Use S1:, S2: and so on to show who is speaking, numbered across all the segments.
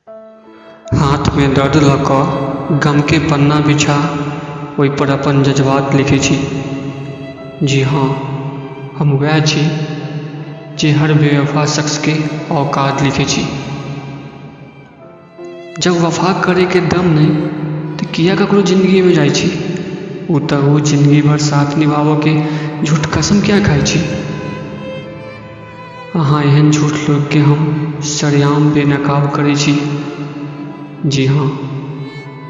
S1: हाथ में दर्द लऽ कऽ गम के पन्ना बिछा ओहि पर अपन जज्बात लिखै छी। जी हाँ, हम वएह छी जे हर बेवफा शख्स के औकात लिखै छी। जब वफा करे के दम नहीं तो किया ककरो जिंदगी में जाइ छी। उ तऽ जिंदगी भर साथ निभावो के झूठ कसम क्या खाइ छी। अहाँ एहन झूठ लोग के हम सरेआम बेनकाब करै छी। जी हाँ,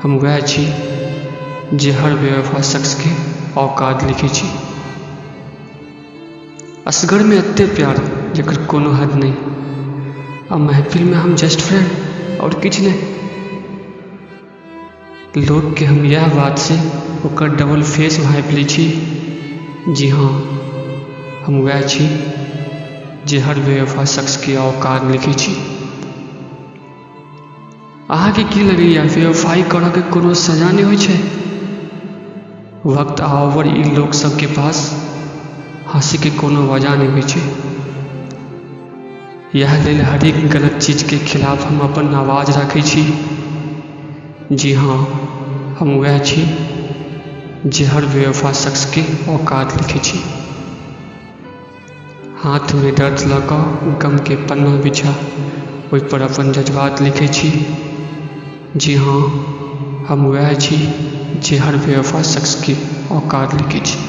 S1: हम वह छी जे हर बेवफा शख्स के औकात लिखै छी। असगर में एते प्यार जकर कोनो हद नहीं, आ महफिल में हम जस्ट फ्रेंड और किछ नहीं। लोग के हम यह बात से ओकर डबल फेस भाँपि लै छी। जी हाँ, हम वह छी जे हर बेवफा शख्स के औकात लिखै छी। अहाँ के की लगैया बेवफाई करऽ के कोनो सजा नहीं होइ छै? वक्त आओवर ई लोग सब के पास हंसी के कोनो वजह नहीं होइ छै। यह लेल हर एक गलत चीज के खिलाफ हम अपन आवाज रखै छी। जी हाँ, हम वह छी जे हर बेवफा शख्स के औकात लिखै छी। हाथ में दर्द लऽ कऽ गम के पन्ना बिछा ओहि पर अपन जज्बात लिखै छी। जी हाँ, हम वह छी जे हर बेवफा शख्स के औकात लिखै छी।